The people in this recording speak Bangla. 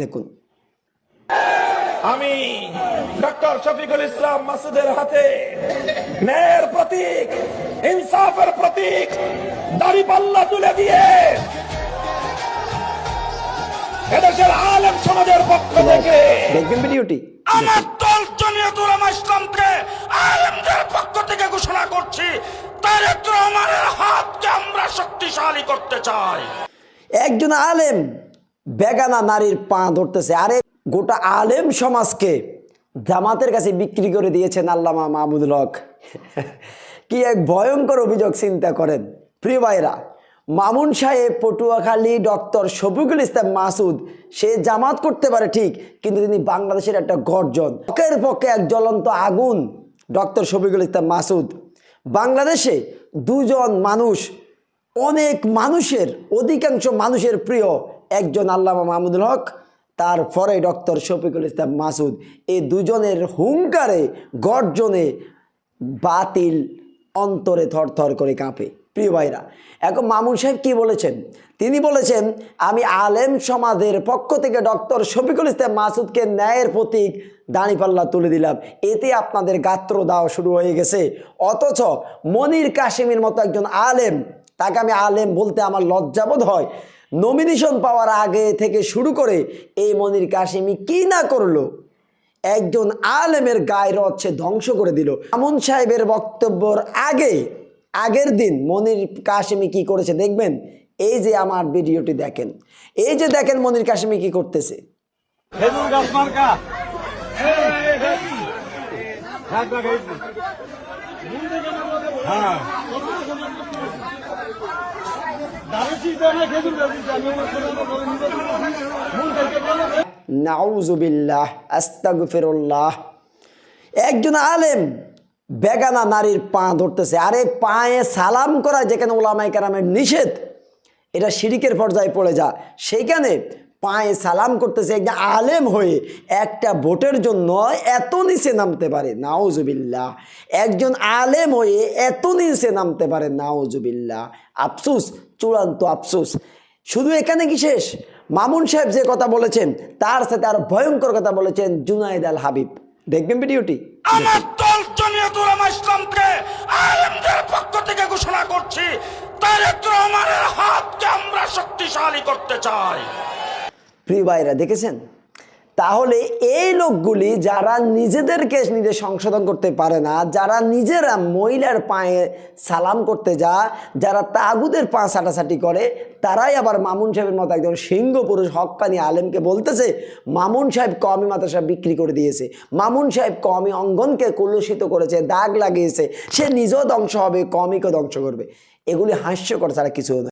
দেখুন। আমি ডক্টর শফিকুল ইসলাম মাসুদের হাতে ন্যায়ের প্রতীক, ইনসাফের প্রতীক দাড়িপাল্লা তুলে দিয়ে এদেশের আলেম সমাজের পক্ষ থেকে দেখবেন ভিডিওটি। আমার দল জমিয়তুল উলামা ইসলামকে আলেমদের পক্ষ থেকে ঘোষণা করছি, তারেক রহমানের হাতকে আমরা শক্তিশালী করতে চাই। একজন আলেম বেগানা নারীর পা ধরতেছে, আরে গোটা আলেম সমাজকে জামাতের কাছে বিক্রি করে দিয়েছেন আল্লামা মাহমুদুল হক। কি এক ভয়ঙ্কর অভিযোগ, চিন্তা করেন প্রিয় ভাইরা। মামুন সাহেব পটুয়াখালী ডক্টর শফিকুল ইসলাম মাসুদ, সে জামাত করতে পারে ঠিক, কিন্তু তিনি বাংলাদেশের একটা গর্জন, হকের পক্ষে এক জ্বলন্ত আগুন। ডক্টর শফিকুল ইসলাম মাসুদ বাংলাদেশে দুজন মানুষ, অনেক মানুষের, অধিকাংশ মানুষের প্রিয়, একজন আল্লামা মাহমুদুল হক, তারপরে ডক্টর শফিকুল ইসলাম মাসুদ। এই দুজনের হুঙ্কারে গর্জনে বাতিল অন্তরে থরথর করে কাঁপে প্রিয় ভাইরা। এখন মামুন সাহেব কি বলেছেন? তিনি বলেছেন, আমি আলেম সমাজের পক্ষ থেকে ডক্টর শফিকুল ইসলাম মাসুদকে ন্যায়ের প্রতীক দাঁড়িপাল্লা তুলে দিলাম, এতে আপনাদের গাত্র দাও শুরু হয়ে গেছে। অথচ মনির কাশেমের মতো একজন আলেম, তাকে আমি আলেম বলতে আমার লজ্জাবোধ হয়। নমিনেশন পাওয়ার আগে থেকে শুরু করে এই মনির কাশেমি কি না করলো, একজন আলেমের গায়ের হচ্ছে ধ্বংস করে দিল। মামুন সাহেবের বক্তব্যের আগের দিন মনির কাশেমি কি করেছে দেখবেন। এই যে আমার ভিডিওটি দেখেন, এই যে দেখেন মনির কাশেমি কি করতেছে। নাউজুবিল্লাহ, আস্তাগফিরুল্লাহ। একজন আলেম বেগানা নারীর পা ধরতেছে, আরে পায়ে সালাম করা যেখানে ওলামায়ে কেরামের নিষেধ, এটা শিরিকের পর্যায়ে পড়ে যা, সেইখানে পায়ে সালাম করতেছে একজন আলেম হয়ে, একটা ভোটের জন্য এত নিচে নামতে পারে, নাউজুবিল্লাহ। একজন আলেম হয়ে এত নিচে নামতে পারে, নাউজুবিল্লাহ। আফসোস, চূড়ান্ত আফসোস। শুধু এখানে কি শেষ? মামুন সাহেব যে কথা বলেছেন তার সাথে আরো ভয়ঙ্কর কথা বলেছেন জুনায়েদ আল হাবিব। দেখবেন ভিডিওটি। আমার দল জমিয়তুল উলামা ইসলামকে আলেমদের পক্ষ থেকে ঘোষণা করছি, তারেক রহমানের হাতকে আমরা শক্তিশালী করতে চাই। প্রিয় ভাইরা দেখেছেন? তাহলে এই লোকগুলি যারা নিজেদেরকে নিজে সংশোধন করতে পারে না, যারা নিজেরা মহিলার পায়ে সালাম করতে যারা তাগুদের পা ছাটাছাটি করে, তারাই আবার মামুন সাহেবের মতো একজন সিংহ পুরুষ হক্কানি আলেমকে বলতেছে মামুন সাহেব কওমি মাদ্রাসা বিক্রি করে দিয়েছে, মামুন সাহেব কওমি অঙ্গনকে কলুষিত করেছে, দাগ লাগিয়েছে, সে নিজেও ধ্বংস হবে, কওমিকে ধ্বংস করবে। এগুলি হাস্যকর ছাড়া কিছু না।